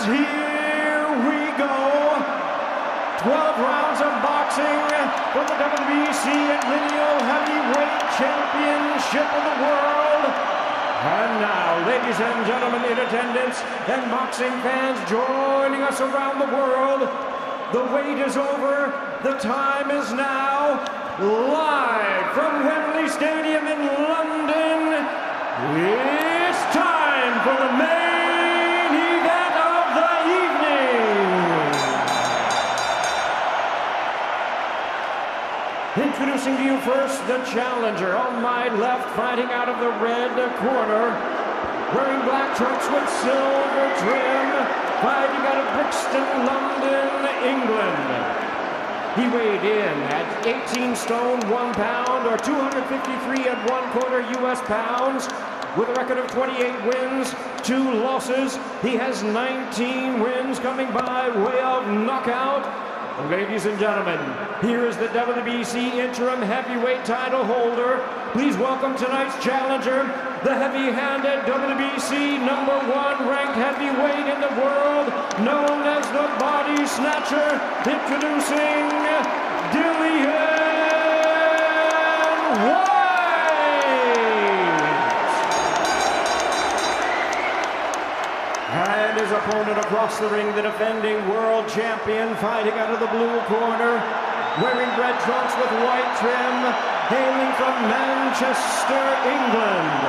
here we go. 12 rounds of boxing for the WBC and Lineal Heavyweight Championship of the world. And now, ladies and gentlemen in attendance and boxing fans joining us around the world, the wait is over. The time is now. Live from Wembley Stadium in London, it's time for the main event of the evening. Introducing to you first the challenger on my left, fighting out of the red corner, wearing black trunks with silver trim, fighting out of Brixton, London, England. He weighed in at 18 stone, 1 pound, or 253 1/4 US pounds, with a record of 28 wins, 2 losses. He has 19 wins coming by way of knockout. Ladies and gentlemen, here is the WBC interim heavyweight title holder. Please welcome tonight's challenger, the heavy-handed WBC #1 ranked heavyweight in the world, known as the Body Snatcher, introducing Dillian Whyte! And his opponent across the ring, the defending world champion, fighting out of the blue corner, wearing red trunks with white trim, hailing from Manchester, England.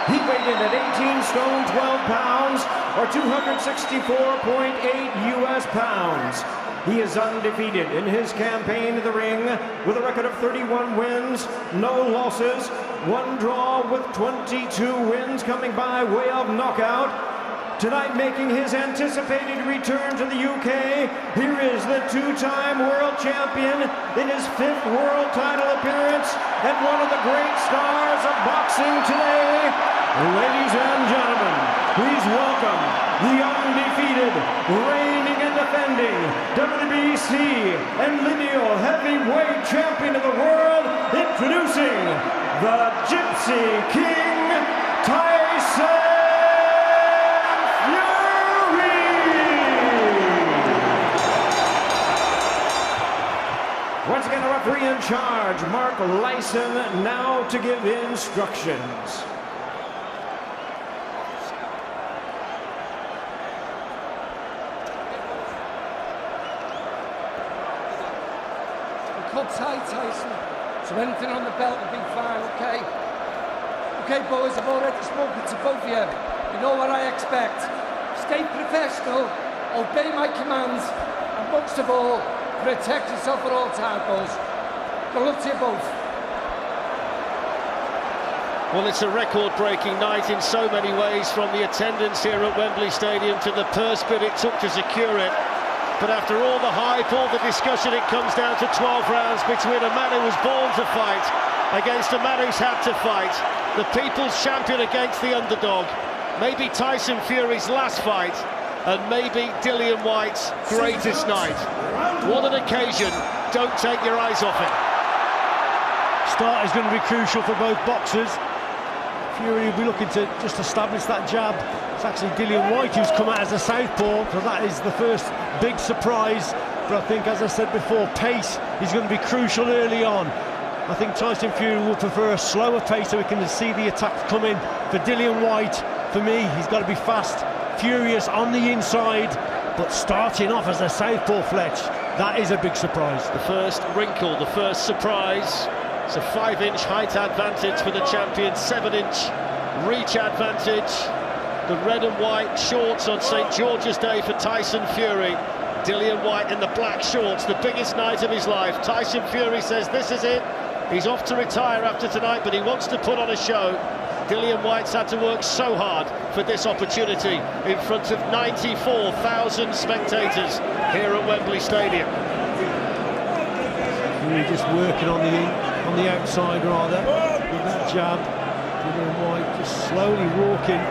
He weighed in at 18 stone, 12 pounds, or 264.8 US pounds. He is undefeated in his campaign in the ring, with a record of 31 wins, no losses, 1 draw with 22 wins coming by way of knockout. Tonight, making his anticipated return to the UK, here is the 2-time world champion in his 5th world title appearance and one of the great stars of boxing today. Ladies and gentlemen, please welcome the undefeated, reigning and defending WBC and Lineal Heavyweight Champion of the world, introducing the Gipsy King, Tyson. Once again, the referee in charge, Mark Lyson, now to give instructions. Cut tight, Tyson. So anything on the belt will be fine, okay? Okay, boys, I've already spoken to both of you. You know what I expect. Stay professional, obey my commands, and most of all, protect yourself at all times, boys. Good luck to you both. Well, it's a record-breaking night in so many ways, from the attendance here at Wembley Stadium to the purse bid it took to secure it. But after all the hype, all the discussion, it comes down to 12 rounds between a man who was born to fight against a man who's had to fight. The people's champion against the underdog. Maybe Tyson Fury's last fight, and maybe Dillian Whyte's greatest night. What an occasion. Don't take your eyes off it. Start is going to be crucial for both boxers. Fury will be looking to just establish that jab. It's actually Dillian Whyte who's come out as a southpaw, so that is the first big surprise. But I think, as I said before, pace is going to be crucial early on. I think Tyson Fury will prefer a slower pace so we can see the attacks come in. For Dillian Whyte, for me, he's got to be fast, furious on the inside, but starting off as a southpaw, Fletch, that is a big surprise. The first wrinkle, the first surprise. It's a 5-inch height advantage for the champion, 7-inch reach advantage. The red and white shorts on St. George's Day for Tyson Fury. Dillian Whyte in the black shorts, the biggest night of his life. Tyson Fury says this is it. He's off to retire after tonight, but he wants to put on a show. Dillian Whyte's had to work so hard for this opportunity in front of 94,000 spectators here at Wembley Stadium. Fury just working on the outside rather, with that jab. Dillian Whyte just slowly walking,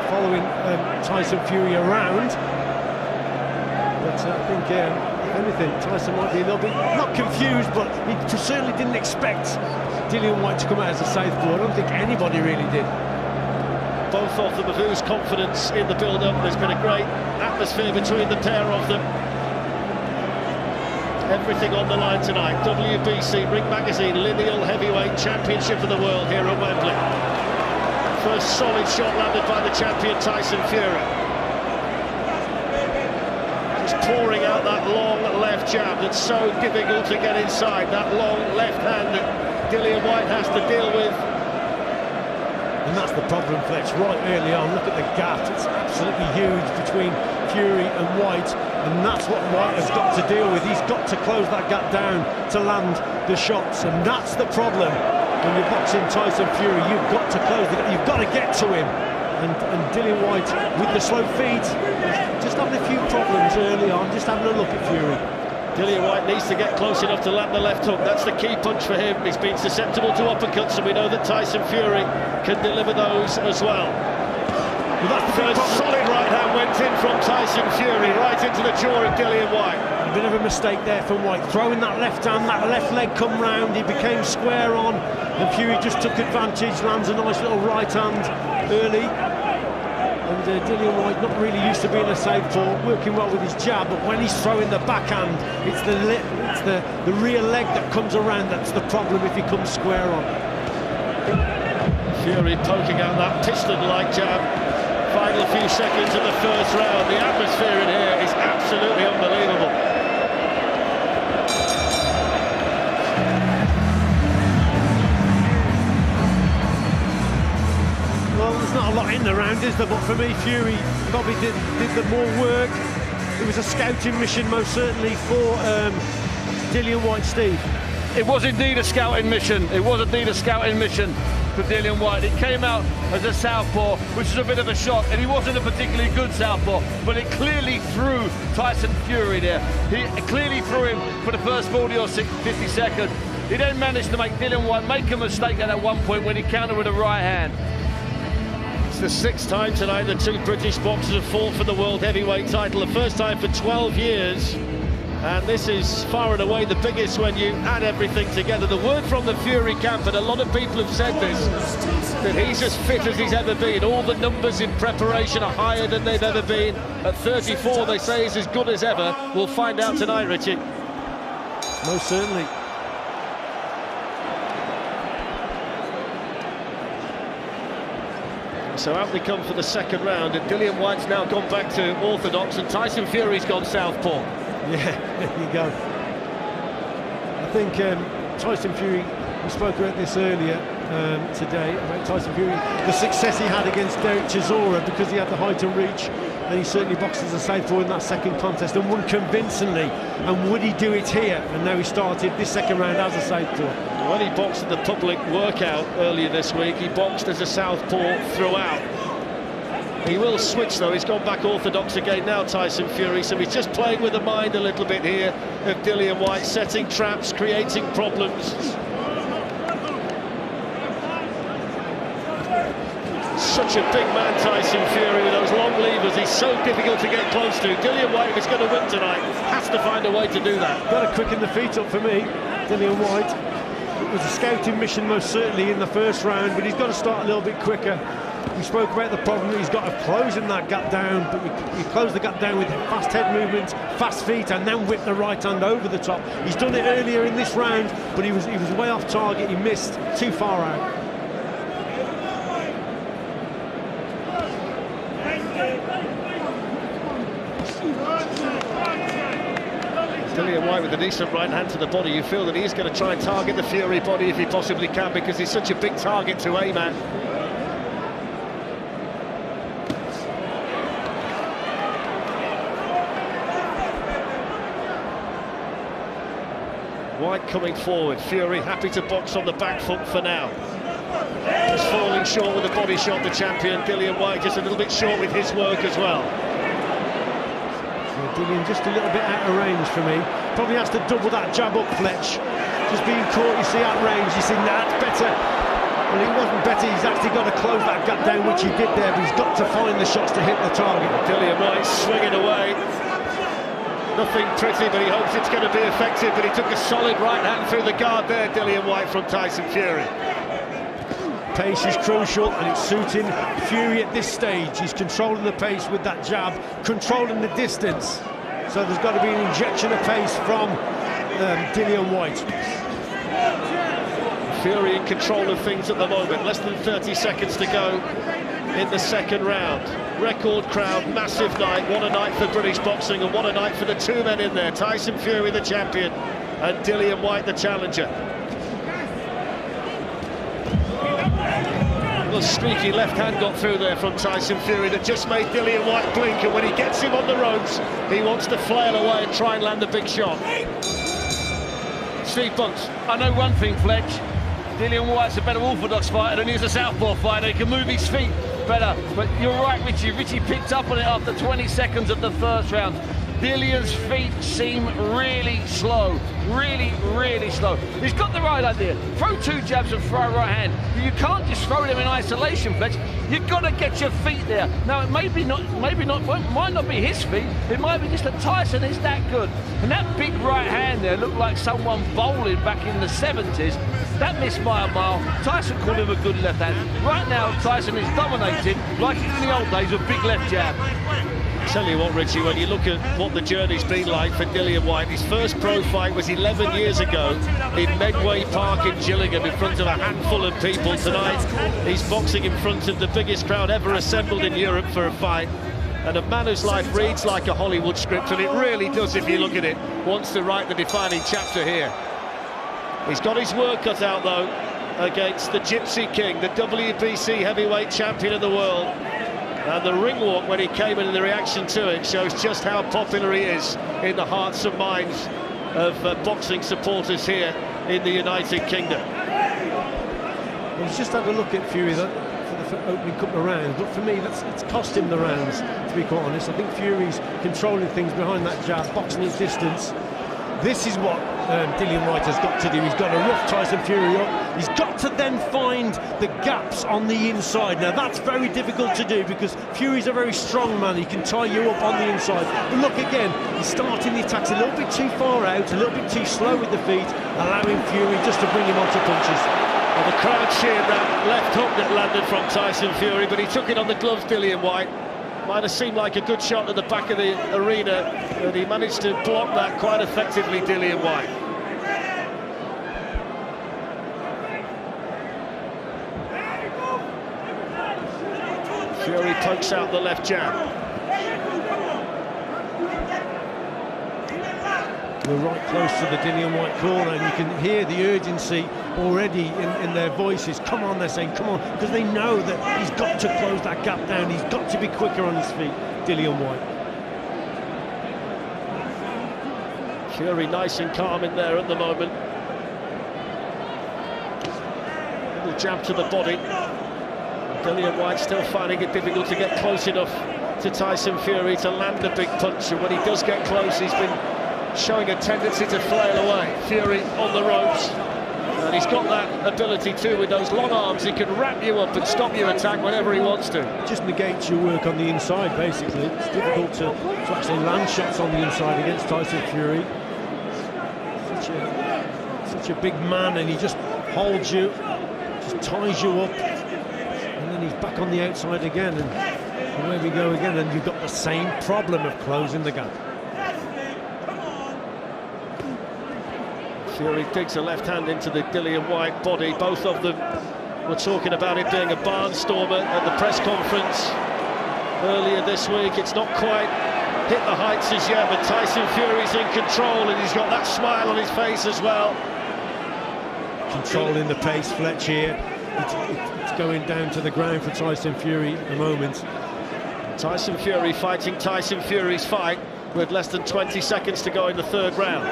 following Tyson Fury around. But I think, if anything, Tyson might be a little bit, not confused, but he certainly didn't expect Dillian Whyte to come out as a southpaw. I don't think anybody really did. Both of them have oozed confidence in the build-up. There's been a great atmosphere between the pair of them. Everything on the line tonight. WBC Ring Magazine Lineal Heavyweight Championship of the World here at Wembley. First solid shot landed by the champion Tyson Fury. Just pouring out that long left jab that's so difficult to get inside. That long left hand that Dillian Whyte has to deal with. And that's the problem, Fletch, right early on. Look at the gap, it's absolutely huge between Fury and Whyte, and that's what Whyte has got to deal with. He's got to close that gap down to land the shots, and that's the problem. When you're boxing Tyson Fury, you've got to close the gap, you've got to get to him. And Dillian Whyte, with the slow feet, just having a few problems early on, just having a look at Fury. Dillian Whyte needs to get close enough to land the left hook. That's the key punch for him. He's been susceptible to uppercuts, and we know that Tyson Fury can deliver those as well. Well, that's the first solid right hand went in from Tyson Fury, right into the jaw of Dillian Whyte. A bit of a mistake there from Whyte, throwing that left hand, that left leg come round, he became square on, and Fury just took advantage, lands a nice little right hand early. And Dillian Whyte not really used to being a southpaw, working well with his jab, but when he's throwing the backhand, it's the rear leg that comes around that's the problem if he comes square on. Fury poking out that piston-like jab. Final few seconds of the first round. The atmosphere in here is absolutely unbelievable. There's not a lot in the round, is there? But for me, Fury probably did the more work. It was a scouting mission, most certainly, for Dillian Whyte, Steve. It was indeed a scouting mission. It was indeed a scouting mission for Dillian Whyte. It came out as a southpaw, which is a bit of a shock, and he wasn't a particularly good southpaw, but it clearly threw Tyson Fury there. He clearly threw him for the first 40 or 50 seconds. He then managed to make Dillian Whyte make a mistake at one point when he countered with a right hand. It's the sixth time tonight the two British boxers have fought for the world heavyweight title, the first time for 12 years. And this is far and away the biggest when you add everything together. The word from the Fury camp, and a lot of people have said this, that he's as fit as he's ever been. All the numbers in preparation are higher than they've ever been. At 34, they say he's as good as ever. We'll find out tonight, Richie. Most certainly. So out they come for the second round, and Dillian Whyte's now gone back to orthodox, and Tyson Fury's gone southpaw. Yeah, there you go. I think Tyson Fury, we spoke about this earlier today, about Tyson Fury, the success he had against Derek Chisora because he had the height and reach, and he certainly boxed as a southpaw in that second contest and won convincingly. And would he do it here? And now he started this second round as a southpaw. When he boxed at the public workout earlier this week, he boxed as a southpaw throughout. He will switch though, he's gone back orthodox again now, Tyson Fury, so he's just playing with the mind a little bit here of Dillian Whyte, setting traps, creating problems. Such a big man, Tyson Fury, with those long levers. He's so difficult to get close to. Dillian Whyte, if he's going to win tonight, has to find a way to do that. Got to quicken the feet up for me, Dillian Whyte. It was a scouting mission most certainly in the first round, but he's got to start a little bit quicker. We spoke about the problem that he's got of closing that gap down, but he closed the gap down with fast head movement, fast feet, and then whipped the right hand over the top. He's done it earlier in this round, but he was way off target. He missed too far out. Dillian Whyte with a decent right hand to the body. You feel that he's going to try and target the Fury body if he possibly can, because he's such a big target to aim at. Whyte coming forward, Fury happy to box on the back foot for now. Just falling short with the body shot, the champion. Dillian Whyte just a little bit short with his work as well. Dillian just a little bit out of range for me. Probably has to double that jab up, Fletch. Just being caught, you see, out range, you see, nah, it's better. Well, he wasn't better, he's actually got to close that gap down, which he did there, but he's got to find the shots to hit the target. Dillian Whyte swinging away. Nothing pretty, but he hopes it's going to be effective, but he took a solid right hand through the guard there, Dillian Whyte, from Tyson Fury. pace is crucial, and it's suiting Fury at this stage. He's controlling the pace with that jab, controlling the distance. So there's got to be an injection of pace from Dillian Whyte. Fury in control of things at the moment. Less than 30 seconds to go in the second round. Record crowd, massive night. What a night for British boxing, and what a night for the two men in there. Tyson Fury, the champion, and Dillian Whyte, the challenger. A little streaky left hand got through there from Tyson Fury that just made Dillian Whyte blink, and when he gets him on the ropes, he wants to flail away and try and land the big shot. Steve Bunce. I know one thing, Fletch. Dillian Whyte's a better orthodox fighter than he is a southpaw fighter. He can move his feet better. But you're right, Richie. Richie picked up on it after 20 seconds of the first round. Dillian's feet seem really slow. Really slow. He's got the right idea. Throw two jabs and throw a right hand. But you can't just throw them in isolation, Fletch. You've got to get your feet there. Now, it might not be his feet. It might be just that Tyson is that good. And that big right hand there looked like someone bowling back in the 70s. That missed by a mile. Tyson called him a good left hand. Right now, Tyson is dominating like in the old days with big left jab. Tell you what, Richie, when you look at what the journey's been like for Dillian Whyte, his first pro fight was 11 years ago in Medway Park in Gillingham in front of a handful of people. Tonight, he's boxing in front of the biggest crowd ever assembled in Europe for a fight. And a man whose life reads like a Hollywood script, and it really does if you look at it, wants to write the defining chapter here. He's got his work cut out, though, against the Gipsy King, the WBC heavyweight champion of the world. And the ring walk when he came in and the reaction to it shows just how popular he is in the hearts and minds of boxing supporters here in the United Kingdom. He's just had a look at Fury for the opening couple of rounds, but for me, it's cost him the rounds, to be quite honest. I think Fury's controlling things behind that jab, boxing his distance. This is what Dillian Whyte has got to do. He's got to rough Tyson Fury up. He's got to then find the gaps on the inside. Now, that's very difficult to do because Fury's a very strong man. He can tie you up on the inside. But look again, he's starting the attacks a little bit too far out, a little bit too slow with the feet, allowing Fury just to bring him onto punches. Well, the crowd cheered that left hook that landed from Tyson Fury, but he took it on the gloves, Dillian Whyte. Might have seemed like a good shot at the back of the arena, but he managed to block that quite effectively, Dillian Whyte. Fury pokes out the left jab. We're right close to the Dillian Whyte corner, and you can hear the urgency already in their voices. Come on, they're saying, come on, because they know that he's got to close that gap down. He's got to be quicker on his feet, Dillian Whyte. Fury nice and calm in there at the moment. Little jab to the body. Dillian Whyte still finding it difficult to get close enough to Tyson Fury to land a big punch, and when he does get close, he's been showing a tendency to flail away. Fury on the ropes, and he's got that ability too with those long arms. He can wrap you up and stop your attack whenever he wants to. Just negates your work on the inside, basically. It's difficult to actually land shots on the inside against Tyson Fury. Such a big man, and he just holds you, just ties you up, and then he's back on the outside again, and away we go again, and you've got the same problem of closing the gap. Fury digs a left hand into the Dillian Whyte body. Both of them were talking about it being a barnstormer at the press conference earlier this week. It's not quite hit the heights as yet, but Tyson Fury's in control, and he's got that smile on his face as well. Controlling the pace, Fletch here. It's going down to the ground for Tyson Fury at the moment. Tyson Fury fighting Tyson Fury's fight with less than 20 seconds to go in the third round.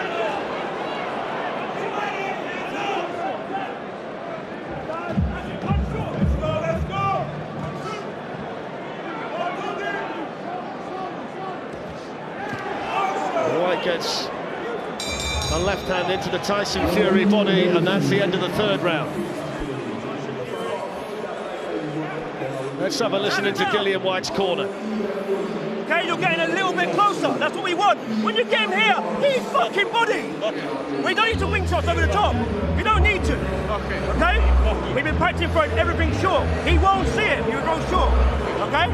Whyte gets a left hand into the Tyson Fury body, and that's the end of the third round. Let's have a listen into Dillian Whyte's corner. Okay, you're getting a little bit closer. That's what we want. When you get him here, he's fucking body. We don't need to wing shots over the top. We don't need to. Okay? We've been practicing for everything short. He won't see it. He will go short. Okay?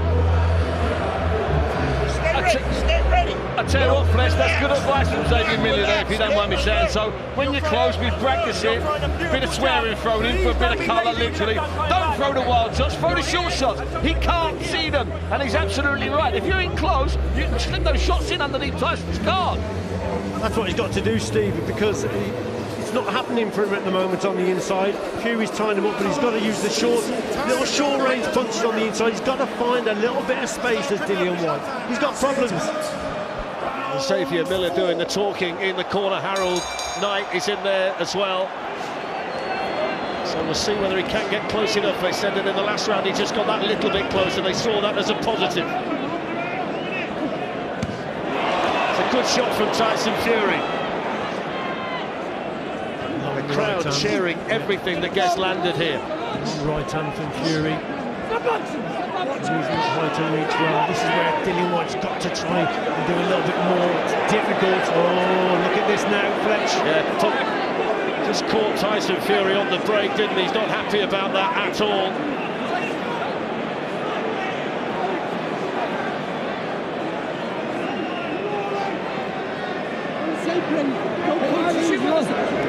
Stay ready. I tell you what, Flesh, that's good advice from Xavier Miller there, if you don't mind me saying so. When you're close, we practice it. Bit of swearing thrown in for a bit of colour, literally. Don't throw the wild shots, throw the short shots. He can't see them, and he's absolutely right. If you're in close, you can slip those shots in underneath Tyson's guard. That's what he's got to do, Steve, because it's not happening for him at the moment on the inside. Fury's tying him up, but he's got to use the little short-range punches on the inside. He's got to find a little bit of space as Dillian Whyte. He's got problems. Xavier Miller doing the talking in the corner. Harold Knight is in there as well. So we'll see whether he can get close enough. They said that in the last round he just got that little bit closer. They saw that as a positive. It's a good shot from Tyson Fury. The crowd cheering everything that gets landed here. Right hand from Fury. Whyte to reach well. This is where Dillian Whyte's got to try and do a little bit more. It's difficult. Oh, look at this now, Fletch. Yeah, just caught Tyson Fury on the break, didn't he? He's not happy about that at all.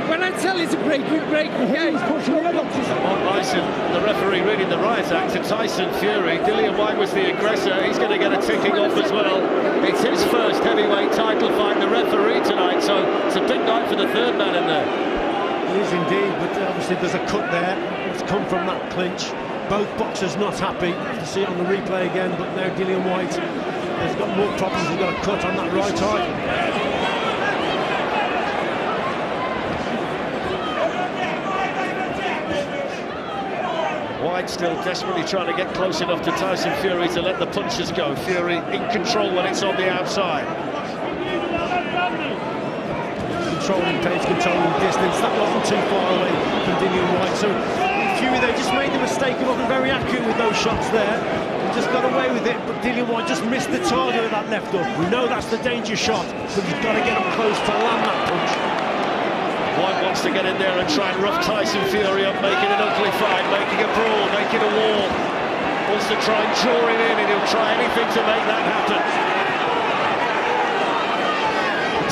When I tell you to break, you break. Okay. Tyson, the referee reading the riot act to Tyson Fury. Dillian Whyte was the aggressor. He's going to get a ticking off as well. It's his first heavyweight title fight, the referee tonight, so it's a big night for the third man in there. It is indeed, but obviously there's a cut there. It's come from that clinch. Both boxers not happy. Have to see it on the replay again, but now Dillian Whyte has got more problems. He's got a cut on that right eye. Whyte still desperately trying to get close enough to Tyson Fury to let the punches go. Fury in control when it's on the outside. Controlling pace, controlling distance. That wasn't too far away from Dillian Whyte. So Fury there just made the mistake of wasn't very accurate with those shots there. He just got away with it, but Dillian Whyte just missed the target of that left hook. We know that's the danger shot, but you've got to get up close to land that punch. Whyte wants to get in there and try and rough Tyson Fury up, making an ugly fight, making a brawl, making a war. Wants to try and draw him in, and he'll try anything to make that happen.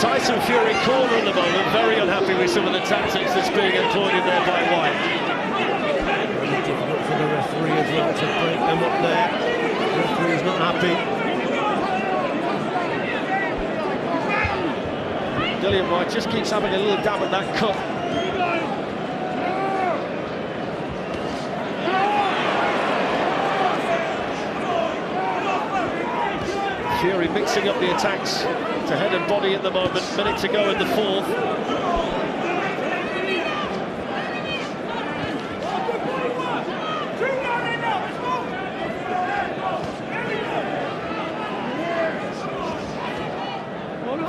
Tyson Fury corner at the moment, very unhappy with some of the tactics that's being employed in there by Whyte. Very difficult for the referee as well to break them up there. The referee's not happy. Dillian Whyte just keeps having a little dab at that cut. Fury mixing up the attacks to head and body at the moment. Minute to go in the fourth.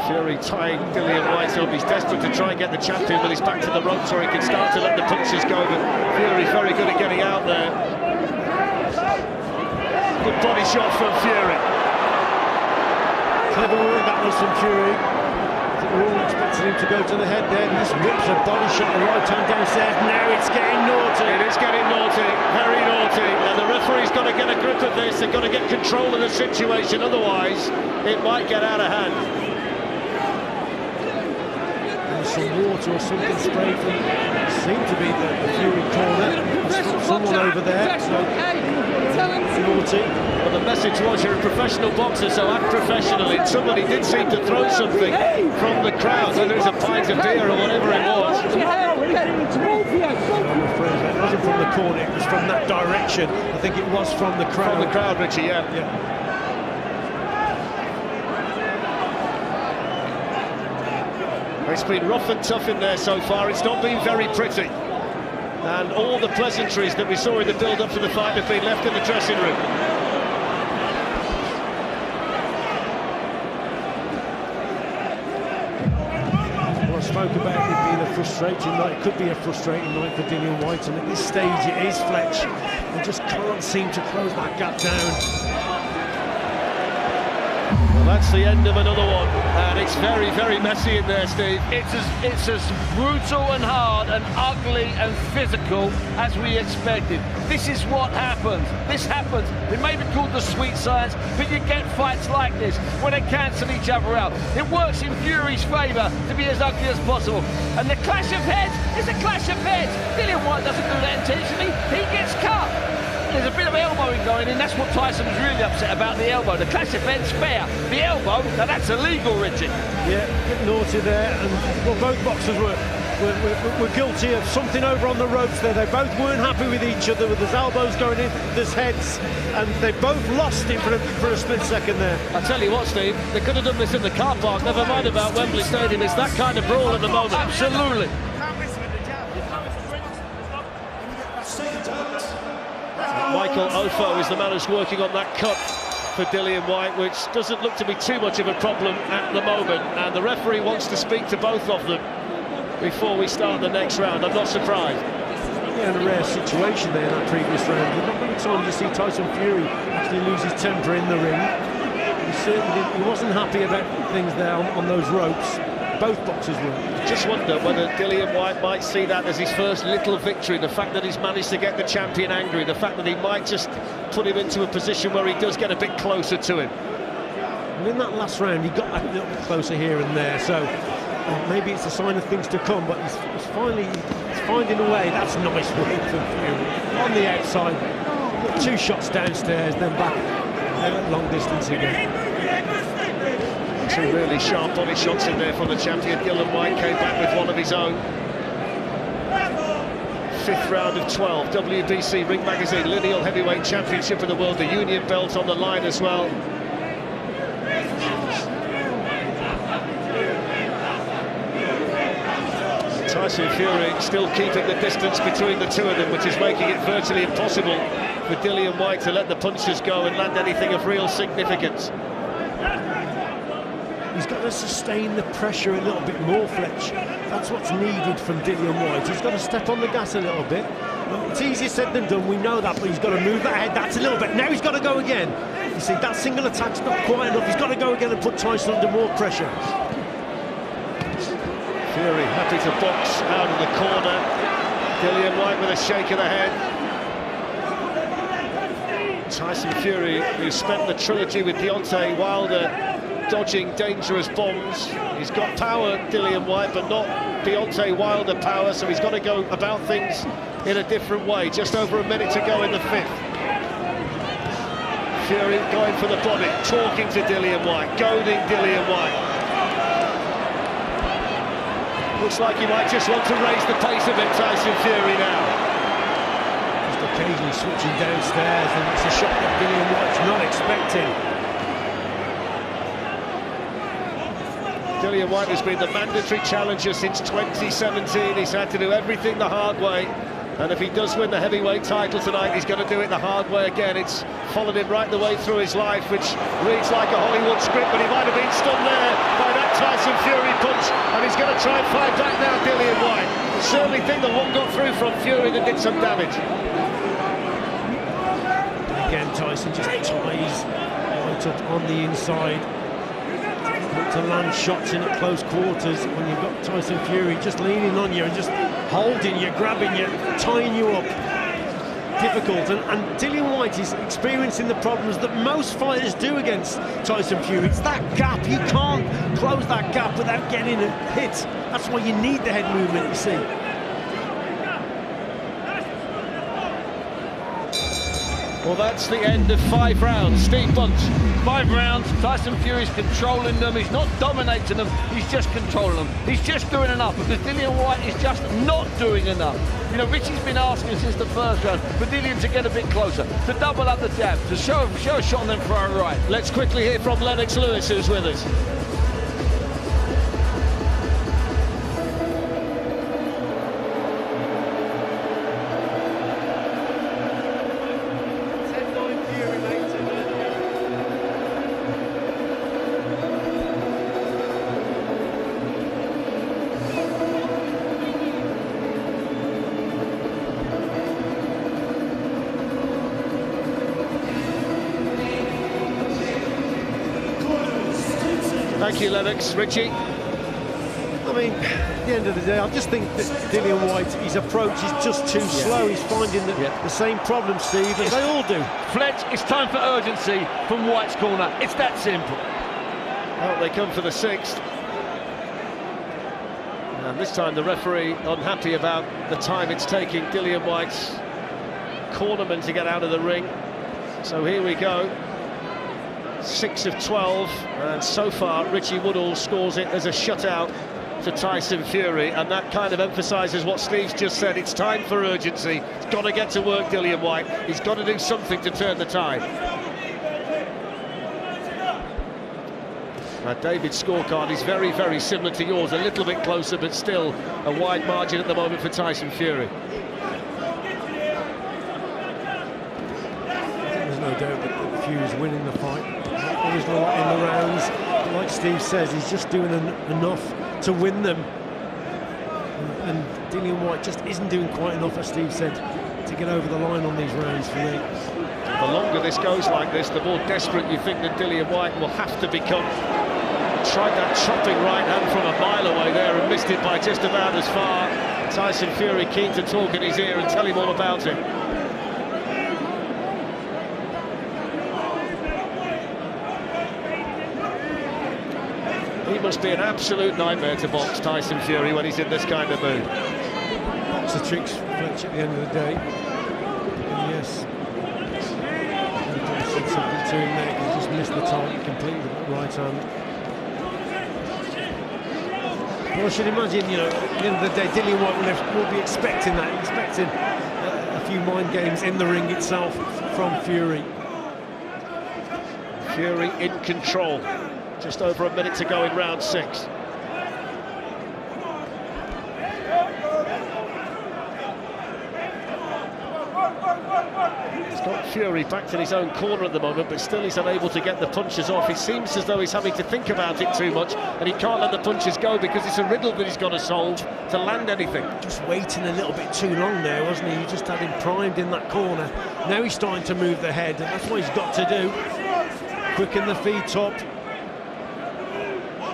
Fury tying Dillian Whyte up. He's desperate to try and get the champion, but he's back to the ropes where he can start to let the punches go. But Fury's very good at getting out there. Good body shot from Fury. Clever work that was from Fury. I think we're all expecting him to go to the head there. He just whips a body shot, the right hand downstairs. Now it's getting naughty. It is getting naughty, very naughty. And the referee's got to get a grip of this. They've got to get control of the situation, otherwise it might get out of hand. Some water or something sprayed from seemed to be the Fury corner. Someone over there. So naughty. Well, the message was you're a professional boxer, so act professionally. Somebody did seem to throw something from the crowd, whether it's a pint of beer or whatever it was. I'm afraid it wasn't from the corner, it was from that direction. I think it was from the crowd. From the crowd, Richie, yeah. It's been rough and tough in there so far. It's not been very pretty. And all the pleasantries that we saw in the build-up to the fight have been left in the dressing room. Well, I spoke about it being a frustrating night. It could be a frustrating night for Dillian Whyte, and at this stage it is, Fletch. They just can't seem to close that gap down. That's the end of another one, and it's very, very messy in there, Steve. It's as brutal and hard and ugly and physical as we expected. This is what happens. This happens. It may be called the sweet science, but you get fights like this where they cancel each other out. It works in Fury's favour to be as ugly as possible. And the clash of heads is a clash of heads. Dillian Whyte doesn't do that intentionally. He gets cut. There's a bit of elbowing going in. That's what Tyson was really upset about, the elbow. The clash of heads fair. The elbow, now that's illegal, Richie. Yeah, a bit naughty there, and well, both boxers were guilty of something over on the ropes there. They both weren't happy with each other, with his elbows going in, there's heads, and they both lost it for a split second there. I tell you what, Steve, they could have done this in the car park, never mind about Wembley Stadium. It's that kind of brawl at the moment. Absolutely. Michael Ofo is the man who's working on that cut for Dillian Whyte, which doesn't look to be too much of a problem at the moment, and the referee wants to speak to both of them before we start the next round. I'm not surprised. Yeah, in a rare situation there in that previous round. Not many times you see Tyson Fury actually lose his temper in the ring. He wasn't happy about things there on those ropes. Both boxers were. Just wonder whether Dillian Whyte might see that as his first little victory, the fact that he's managed to get the champion angry, the fact that he might just put him into a position where he does get a bit closer to him. And in that last round, he got a little bit closer here and there, so maybe it's a sign of things to come, but he's finding a way. That's nice work from Fury. On the outside, 2 shots downstairs, then back long distance again. 2 really sharp body shots in there from the champion. Dillian Whyte came back with one of his own. 5th round of 12, WBC Ring Magazine Lineal Heavyweight Championship of the World, the Union belt on the line as well. Tyson Fury still keeping the distance between the two of them, which is making it virtually impossible for Dillian Whyte to let the punches go and land anything of real significance. He's got to sustain the pressure a little bit more, Fletch. That's what's needed from Dillian Whyte. He's got to step on the gas a little bit. It's easier said than done, we know that, but he's got to move that head. That's a little bit. Now he's got to go again. You see, that single attack's not quite enough. He's got to go again and put Tyson under more pressure. Fury happy to box out of the corner. Dillian Whyte with a shake of the head. Tyson Fury, who spent the trilogy with Deontay Wilder dodging dangerous bombs. He's got power, Dillian Whyte, but not Deontay Wilder power, so he's got to go about things in a different way. Just over a minute to go in the 5th. Fury going for the body, talking to Dillian Whyte, goading Dillian Whyte. Looks like he might just want to raise the pace a bit, Tyson Fury now. Just occasionally switching downstairs, and it's a shot that Dillian Whyte's not expecting. Dillian Whyte has been the mandatory challenger since 2017. He's had to do everything the hard way, and if he does win the heavyweight title tonight, he's going to do it the hard way again. It's followed him right the way through his life, which reads like a Hollywood script, but he might have been stunned there by that Tyson Fury punch, and he's going to try and fight back now, Dillian Whyte. Certainly think that one got through from Fury that did some damage. Again, Tyson just ties right up on the inside. To land shots in at close quarters when you've got Tyson Fury just leaning on you and just holding you, grabbing you, tying you up. Difficult, and Dillian Whyte is experiencing the problems that most fighters do against Tyson Fury. It's that gap. You can't close that gap without getting a hit. That's why you need the head movement, you see. Well, that's the end of 5 rounds. Steve Bunch. 5 rounds, Tyson Fury's controlling them. He's not dominating them, he's just controlling them. He's just doing enough, because Dillian Whyte is just not doing enough. You know, Richie's been asking since the 1st round for Dillian to get a bit closer, to double up the jab, to show a shot on them for a right. Let's quickly hear from Lennox Lewis, who's with us. Thank you, Lennox. Richie? I mean, at the end of the day, I just think that Dillian Whyte, his approach is just too slow. He's finding the same problem, Steve, as they all do. Fletch, it's time for urgency from Whyte's corner. It's that simple. Well, they come for the 6th. And this time the referee unhappy about the time it's taking Dillian Whyte's cornerman to get out of the ring. So here we go. 6 of 12, and so far Richie Woodall scores it as a shutout to Tyson Fury, and that kind of emphasises what Steve's just said. It's time for urgency. He's got to get to work, Dillian Whyte. He's got to do something to turn the tide. Now, David's scorecard is very, very similar to yours, a little bit closer, but still a wide margin at the moment for Tyson Fury. There's no doubt that Fury's winning the fight. Always in the rounds, but like Steve says, he's just doing enough to win them. And Dillian Whyte just isn't doing quite enough, as Steve said, to get over the line on these rounds for me. The longer this goes like this, the more desperate you think that Dillian Whyte will have to become. Tried that chopping right hand from a mile away there and missed it by just about as far. Tyson Fury keen to talk in his ear and tell him all about it. He must be an absolute nightmare to box, Tyson Fury, when he's in this kind of mood. Box the tricks, Fletch, at the end of the day. And yes, he said something to him there, he just missed the target completely with that right hand. Well, I should imagine, you know, at the end of the day, Dillian Whyte will be expecting that, expecting a few mind games in the ring itself from Fury. Fury in control. Just over a minute to go in round 6. He's got Fury backed in his own corner at the moment, but still he's unable to get the punches off. He seems as though he's having to think about it too much, and he can't let the punches go because it's a riddle that he's got to solve to land anything. Just Waiting a little bit too long there, wasn't he? He just had him primed in that corner. Now he's starting to move the head, and that's what he's got to do. Quicken the feet top.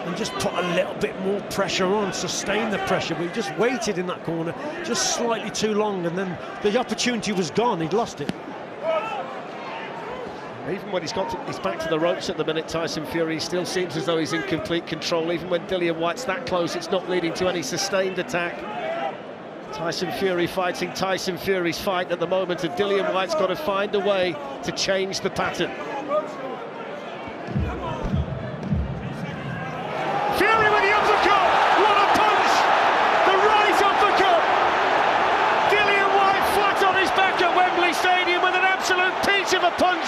And just put a little bit more pressure on, sustain the pressure, but he just waited in that corner just slightly too long, and then the opportunity was gone. He'd lost it. Even when he's back to the ropes at the minute, Tyson Fury still seems as though he's in complete control. Even when Dillian Whyte's that close, it's not leading to any sustained attack. Tyson Fury fighting Tyson Fury's fight at the moment, and Dillian Whyte's got to find a way to change the pattern. Fury with the uppercut! What a punch! The right uppercut! Dillian Whyte flat on his back at Wembley Stadium with an absolute peach of a punch.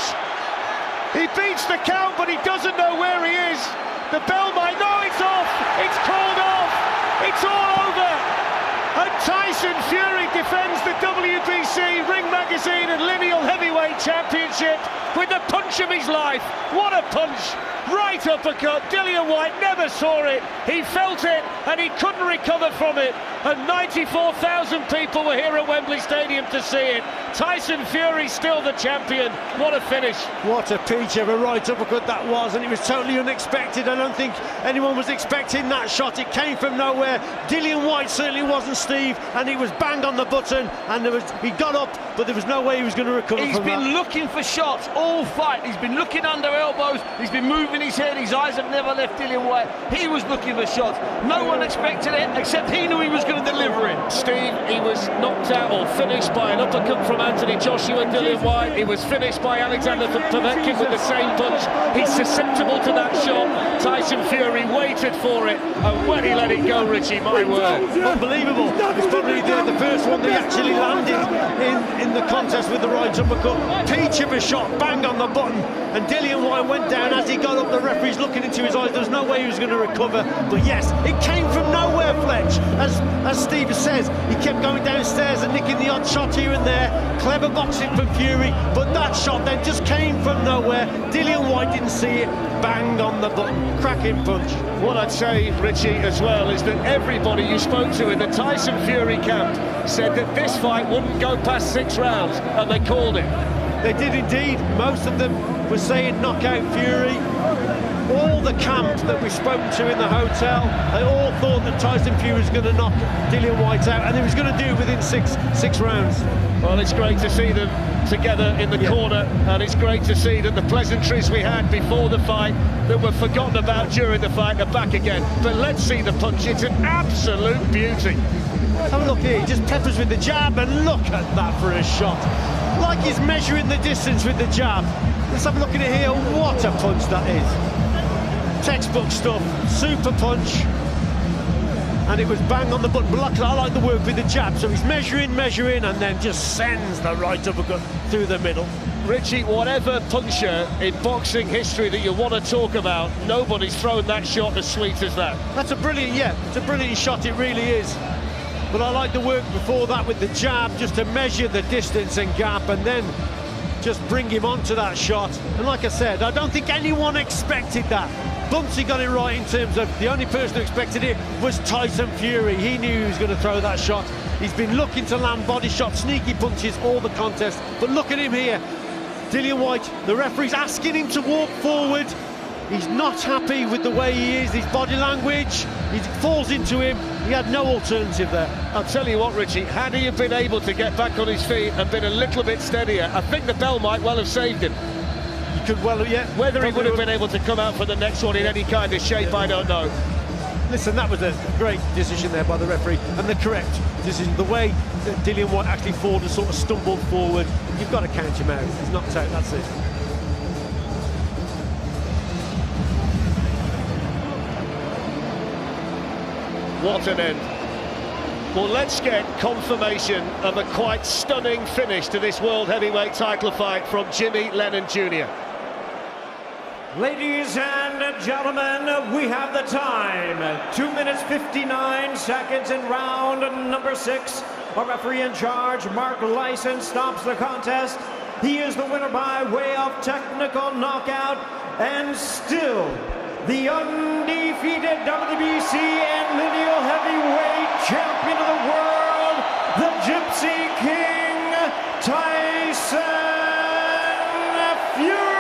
He beats the count, but he doesn't know where he is. The bell might know it's off. It's called off. It's all over. And Tyson Fury defends the WBC Ring Magazine and Lineal Heavyweight Championship with the punch of his life. What a punch! Right uppercut. Dillian Whyte never saw it. He felt it and he couldn't recover from it. And 94,000 people were here at Wembley Stadium to see it. Tyson Fury still the champion. What a finish. What a peach of a right uppercut that was, and it was totally unexpected. I don't think anyone was expecting that shot. It came from nowhere. Dillian Whyte certainly wasn't, Steve, and he was bang on the button, and he got up, but there was no way he was going to recover from that. He's been looking for shots all fight. He's been looking under elbows. He's been moving his head. His eyes have never left Dillian Whyte. He was looking for shots. No one expected it, except he knew he was going to deliver it. Steve, he was knocked out or finished by an uppercut from Anthony Joshua. Dillian Whyte, he was finished by Alexander Povetkin with the same punch. He's susceptible to that shot. Tyson Fury waited for it, and when he let it go, Richie, my word. Unbelievable. It's probably the first one they actually landed in the contest with the right uppercut. Peach of a shot, bang on the button, and Dillian Whyte went down. As he got up, the referee's looking into his eyes. There's no way he was going to recover, but yes, it came from nowhere, Fletch. As Steve says, he kept going downstairs and nicking the odd shot here and there. Clever boxing from Fury, but that shot then just came from nowhere. Dillian Whyte didn't see it. Bang on the button, cracking punch. What I'd say, Richie, as well, is that everybody you spoke to in the Tyson Fury camp said that this fight wouldn't go past 6 rounds, and they called it. They did indeed. Most of them were saying knockout Fury. all the camp that we've spoken to in the hotel, they all thought that Tyson Fury was going to knock Dillian Whyte out, and he was going to do it within six rounds. Well, it's great to see them together in the corner, and it's great to see that the pleasantries we had before the fight that were forgotten about during the fight are back again. But let's see the punch. It's an absolute beauty. Have a look here, he just peppers with the jab, and look at that for a shot. Like he's measuring the distance with the jab. Let's have a look at it here. What a punch that is. Textbook stuff, super punch. And it was bang on the button. But luckily, I like the work with the jab. So he's measuring, and then just sends the right uppercut through the middle. Richie, whatever puncher in boxing history that you want to talk about, nobody's thrown that shot as sweet as that. That's a brilliant, it's a brilliant shot, it really is. But I like the work before that with the jab, just to measure the distance and gap, and then just bring him onto that shot. And like I said, I don't think anyone expected that. Bunsey got it right in terms of the only person who expected it was Tyson Fury. He knew he was going to throw that shot. He's been looking to land body shots, sneaky punches all the contest. But look at him here. Dillian Whyte, the referee's asking him to walk forward. He's not happy with the way he is, his body language. He falls into him. He had no alternative there. I'll tell you what, Richie, had he been able to get back on his feet and been a little bit steadier, I think the bell might well have saved him. You could well, Whether he would have been able to come out for the next one in any kind of shape, I don't know. Listen, that was a great decision there by the referee, and the correct decision. The way that Dillian Whyte actually fought and sort of stumbled forward, you've got to count him out. He's knocked out, that's it. What an end. Well, let's get confirmation of a quite stunning finish to this World Heavyweight title fight from Jimmy Lennon Jr. Ladies and gentlemen, we have the time. 2 minutes 59 seconds in round number 6. Our referee in charge, Mark Lyson, stops the contest. He is the winner by way of technical knockout, and still the undefeated WBC and lineal heavyweight champion of the world, the Gipsy King, Tyson Fury.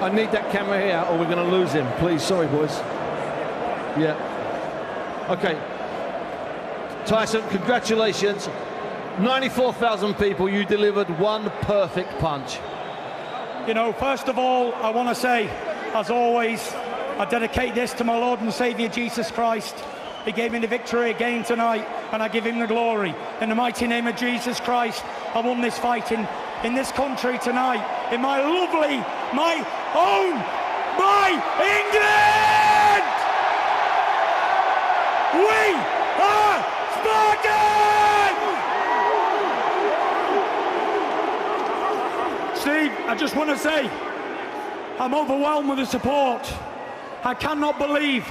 I need that camera here or we're going to lose him. Please, sorry boys. Yeah. Okay. Tyson, congratulations. 94,000 people, you delivered one perfect punch. You know, first of all, I want to say, as always, I dedicate this to my Lord and Saviour Jesus Christ. He gave me the victory again tonight, and I give him the glory. In the mighty name of Jesus Christ, I won this fight in this country tonight, in my lovely, my home, my England! We are Spartans! Steve, I just want to say, I'm overwhelmed with the support. I cannot believe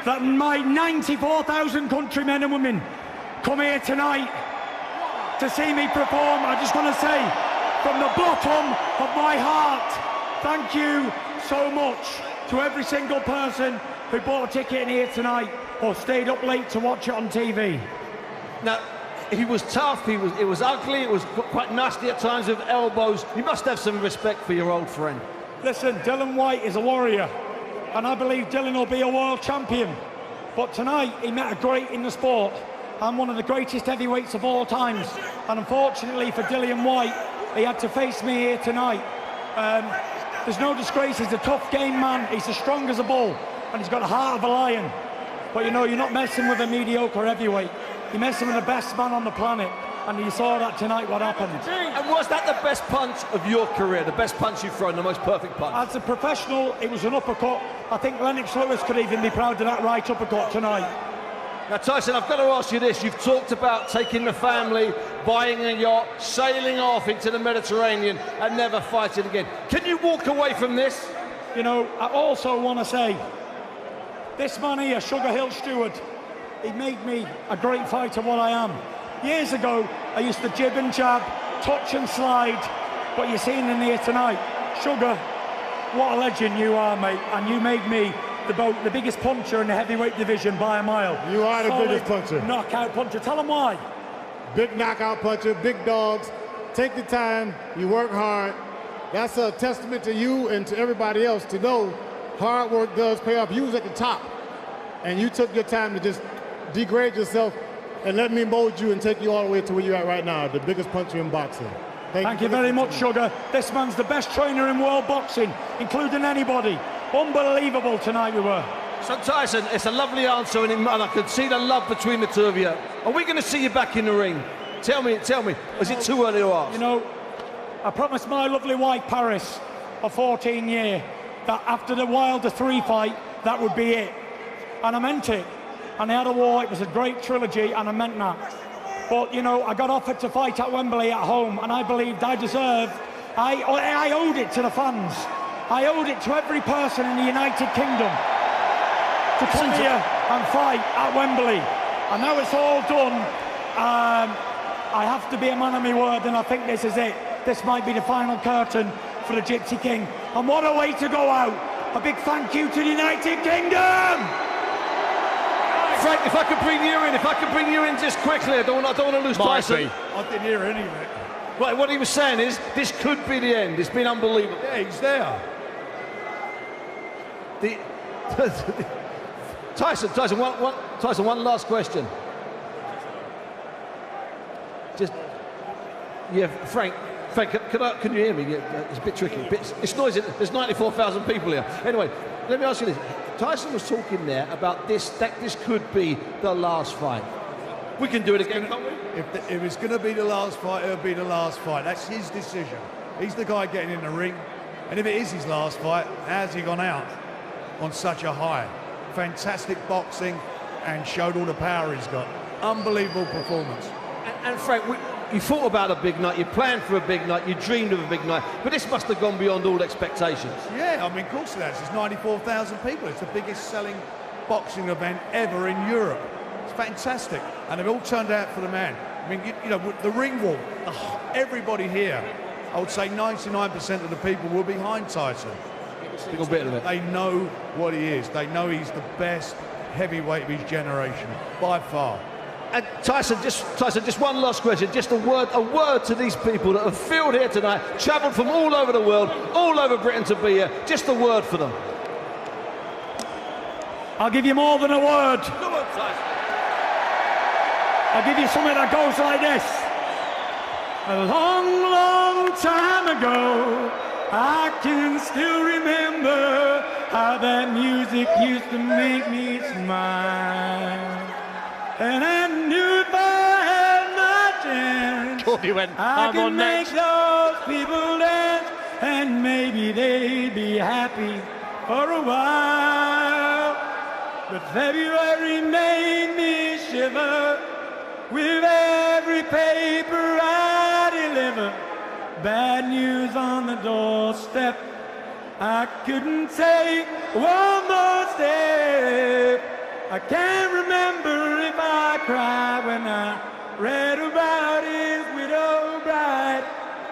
that my 94,000 countrymen and women come here tonight to see me perform. I just want to say, from the bottom of my heart, thank you so much to every single person who bought a ticket in here tonight or stayed up late to watch it on TV. Now, he was tough, it was ugly, it was quite nasty at times with elbows. You must have some respect for your old friend. Listen, Dillian Whyte is a warrior, and I believe Dillian will be a world champion. But tonight, he met a great in the sport. I'm one of the greatest heavyweights of all times, and unfortunately for Dillian Whyte, he had to face me here tonight. There's no disgrace, he's a tough game man, he's as strong as a bull, and he's got the heart of a lion. But you know, you're not messing with a mediocre heavyweight, you're messing with the best man on the planet, and you saw that tonight, what happened. And was that the best punch of your career, the best punch you've thrown, the most perfect punch? As a professional, it was an uppercut. I think Lennox Lewis could even be proud of that right uppercut tonight. Now, Tyson, I've got to ask you this. You've talked about taking the family, buying a yacht, sailing off into the Mediterranean and never fighting again. Can you walk away from this? You know, I also want to say, this man here, Sugar Hill Stewart, he made me a great fighter what I am. Years ago, I used to jib and jab, touch and slide. But you're seeing in here tonight, Sugar, what a legend you are, mate. And you made me the biggest puncher in the heavyweight division by a mile. You are the biggest puncher. Knockout puncher. Tell them why. Big knockout puncher, big dogs. Take the time, you work hard. That's a testament to you and to everybody else to know hard work does pay off. You was at the top, and you took your time to just degrade yourself and let me mold you and take you all the way to where you're at right now, the biggest puncher in boxing. Thank you very much, Sugar. This man's the best trainer in world boxing, including anybody. Unbelievable tonight we were. So Tyson, it's a lovely answer, and I could see the love between the two of you. Are we going to see you back in the ring? Tell me, is it too early to ask? You know, I promised my lovely wife, Paris, of 14 years, that after the Wilder 3 fight, that would be it. And I meant it. And I had a war, it was a great trilogy, and I meant that. But, you know, I got offered to fight at Wembley at home, and I believed I deserved, I owed it to the fans. I owed it to every person in the United Kingdom to come here and fight at Wembley. And now it's all done. I have to be a man of my word, and I think this is it. This might be the final curtain for the Gipsy King. And what a way to go out. A big thank you to the United Kingdom! Frank, if I could bring you in just quickly, I don't want to lose Tyson. I didn't hear any of it. Right, what he was saying is, this could be the end. It's been unbelievable. Yeah, he's there. Tyson, one last question. Just, yeah, Frank, can you hear me? Yeah, it's a bit tricky. It's noisy. There's 94,000 people here. Anyway, let me ask you this. Tyson was talking there about this, that this could be the last fight. We can do it again, can't we? If it's going to be the last fight, it'll be the last fight. That's his decision. He's the guy getting in the ring. And if it is his last fight, how's he gone out on such a high? Fantastic boxing and showed all the power he's got. Unbelievable performance. And Frank, you thought about a big night, you planned for a big night, you dreamed of a big night, but this must have gone beyond all expectations. Yeah, I mean, of course it has. It's 94,000 people. It's the biggest selling boxing event ever in Europe. It's fantastic. And they've all turned out for the man. I mean, you know, the ring wall, everybody here, I would say 99% of the people were behind Tyson. Single bit of it. They know what he is. They know he's the best heavyweight of his generation, by far. And Tyson, just one last question. Just a word to these people that have filled here tonight, travelled from all over the world, all over Britain to be here. Just a word for them. I'll give you more than a word. Come on, Tyson. I'll give you something that goes like this. A long, long time ago, I can still remember how that music used to make me smile. And I knew if I had my chance, I could make those people dance, and maybe they'd be happy for a while. But February made me shiver with every paper I deliver. Bad news on the doorstep. I couldn't take one more step. I can't remember if I cried when I read about his widow bride.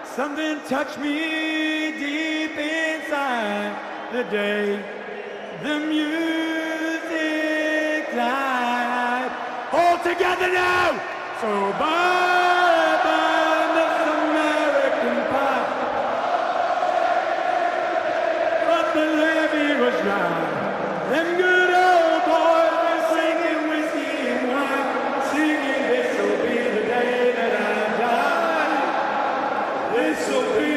Something touched me deep inside the day the music died. All together now! So bye-bye, Miss American Pie. But the levee was dry. Them good old boys were singing whiskey and wine, singing this'll be the day that I die. This'll be